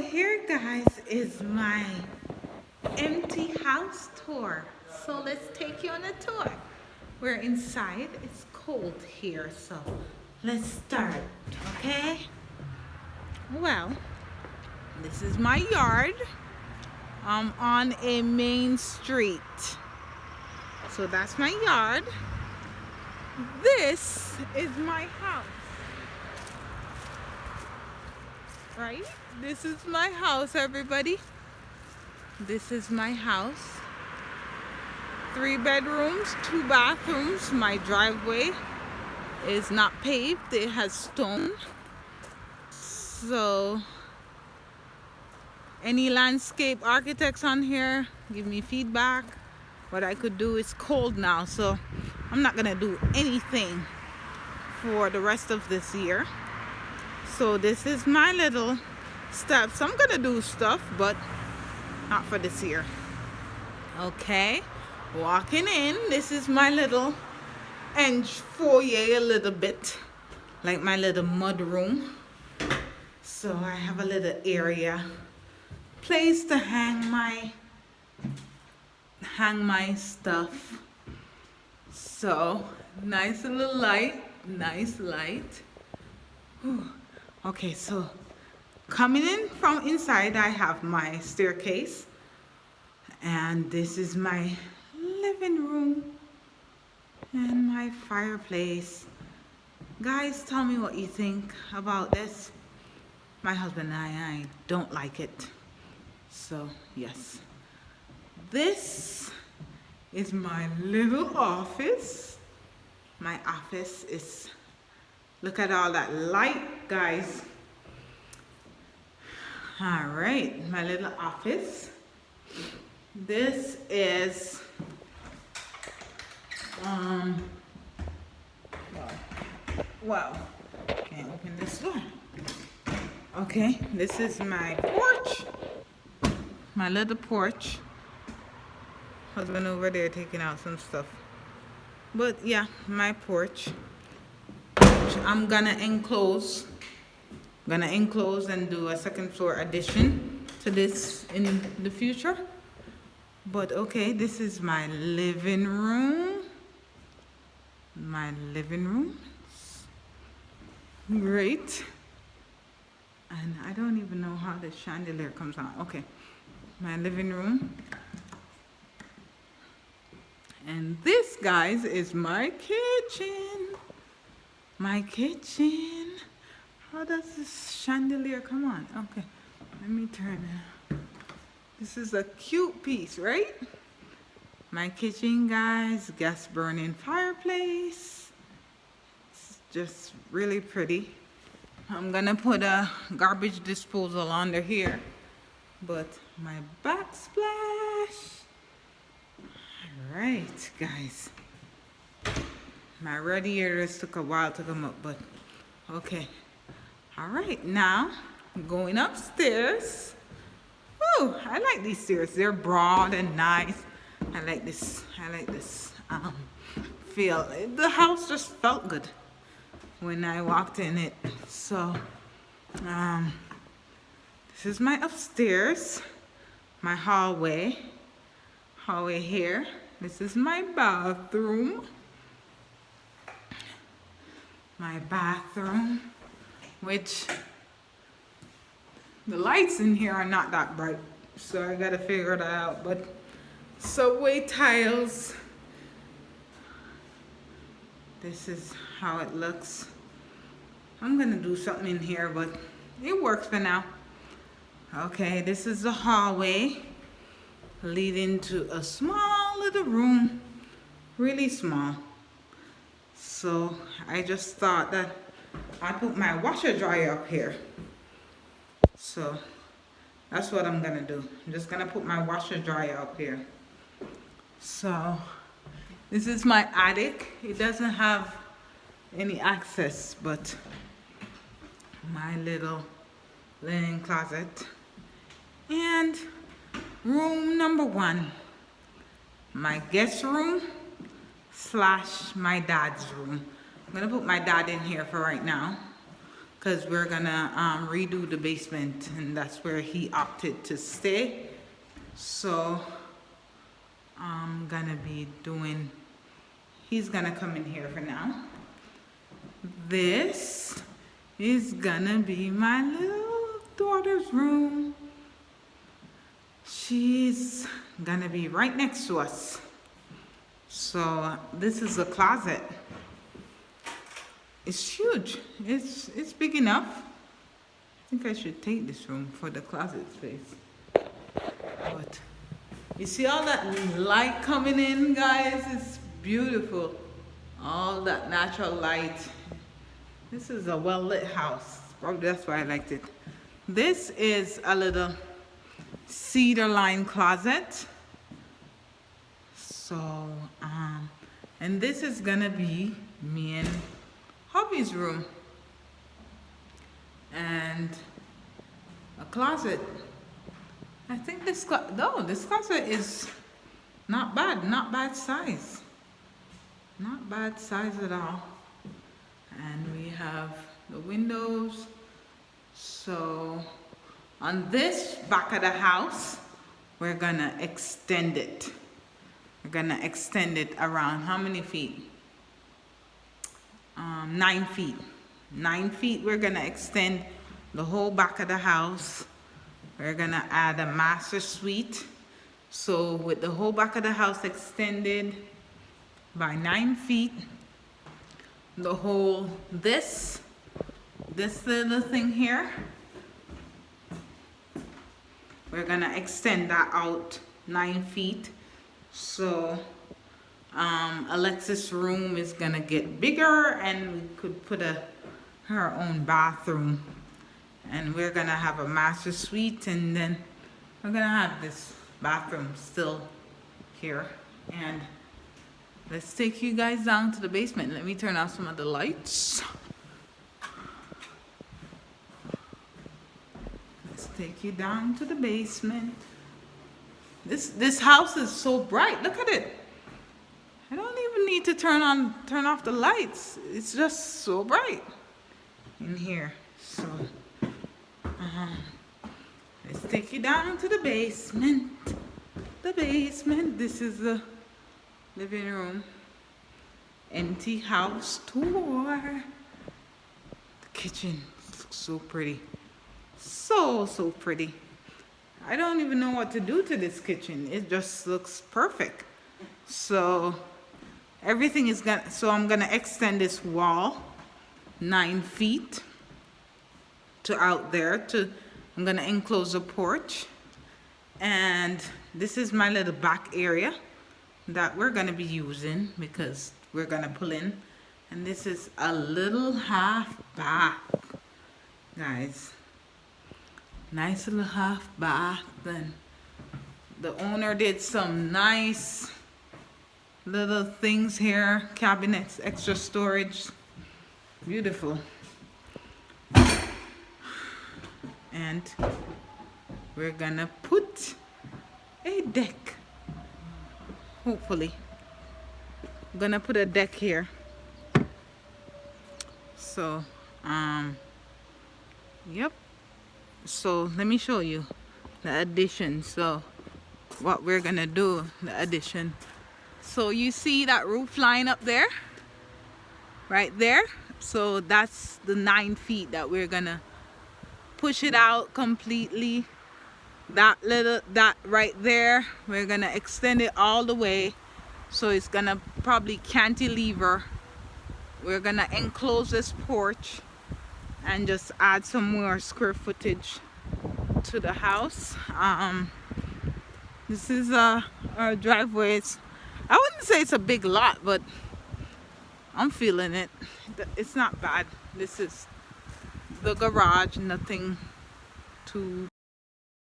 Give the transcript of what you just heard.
here, guys, is my empty house tour. So let's take you on a tour. We're inside. It's cold here, so let's start, okay? Well, this is my yard. I'm on a main street. So that's my yard. This is my house. Right? This is my house, everybody. This is my house. 3 bedrooms, 2 bathrooms. My driveway is not paved. It has stone. So, any landscape architects on here, give me feedback. What I could do is cold now, so I'm not gonna do anything for the rest of this year. So this is my little steps. I'm gonna do stuff, but not for this year. Okay, walking in. This is my little foyer, a little bit like my little mud room. So I have a little area, place to hang my stuff. So nice little light, nice light. Whew. Okay, so coming in from inside, I have my staircase, and this is my living room and my fireplace. Guys, tell me what you think about this. My husband and I don't like it. So yes, this is my little office. My office is, look at all that light, guys. All right, my little office. This is, wow, can't open this door. Okay, this is my porch. My little porch. Husband over there taking out some stuff. But yeah, my porch. I'm gonna enclose and do a second floor addition to this in the future. But okay, this is my living room. My living room. Great. And I don't even know how the chandelier comes on. Okay, my living room. And this, guys, is my kitchen. My kitchen. How does this chandelier come on? Okay, let me turn it. This is a cute piece, right? My kitchen, guys. Gas burning fireplace. It's just really pretty. I'm gonna put a garbage disposal under here. But my backsplash. All right, guys. My radiators took a while to come up, but okay. All right, now I'm going upstairs. Oh, I like these stairs. They're broad and nice. I like this feel. The house just felt good when I walked in it. So, this is my upstairs, my hallway here. This is my bathroom. My bathroom, which the lights in here are not that bright, so I gotta figure that out. But subway tiles. This is how it looks. I'm gonna do something in here, but it works for now. Okay, this is the hallway leading to a small little room, really small. So I just thought that I put my washer dryer up here. So that's what I'm gonna do. I'm just gonna put my washer dryer up here. So this is my attic. It doesn't have any access, but my little linen closet. And room number 1, my guest room / my dad's room. I'm gonna put my dad in here for right now. because we're gonna redo the basement, and that's where he opted to stay. So I'm gonna be doing, he's gonna come in here for now. This is gonna be my little daughter's room. She's gonna be right next to us. So this is a closet. It's huge. It's big enough. I think I should take this room for the closet space. But you see all that light coming in, guys? It's beautiful. All that natural light. This is a well-lit house. Probably that's why I liked it. This is a little cedar lined closet. So, and this is gonna be me and hubby's room. And a closet. I think this closet is not bad size. Not bad size at all. And we have the windows. So on this back of the house, we're gonna extend it. We're gonna extend it around how many feet? 9 feet. 9 feet, we're gonna extend the whole back of the house. We're gonna add a master suite. So with the whole back of the house extended by 9 feet, the whole, this little thing here, we're gonna extend that out 9 feet. So Alexis' room is gonna get bigger, and we could put her own bathroom. And we're gonna have a master suite, and then we're gonna have this bathroom still here. And let's take you guys down to the basement. Let me turn off some of the lights. Let's take you down to the basement. This house is so bright. Look at it. I don't even need to turn off the lights. It's just so bright in here. So let's take you down to the basement. The basement. This is the living room. Empty house tour. The kitchen looks so pretty. So pretty. I don't even know what to do to this kitchen. It just looks perfect. So everything is I'm gonna extend this wall 9 feet to out there. I'm gonna enclose a porch, and this is my little back area that we're gonna be using because we're gonna pull in. And this is a little half bath, guys. Nice little half bath. And the owner did some nice little things here, cabinets, extra storage. Beautiful. And we're gonna put a deck. Hopefully. I'm gonna put a deck here. So, yep. So let me show you the addition. So what we're gonna do, the addition. So you see that roof line up there? Right there? So that's the 9 feet that we're gonna push it out completely. That right there, we're gonna extend it all the way. So it's gonna probably cantilever. We're gonna enclose this porch and just add some more square footage to the house. This is our driveway. I wouldn't say it's a big lot, but I'm feeling it. It's not bad. This is the garage, nothing too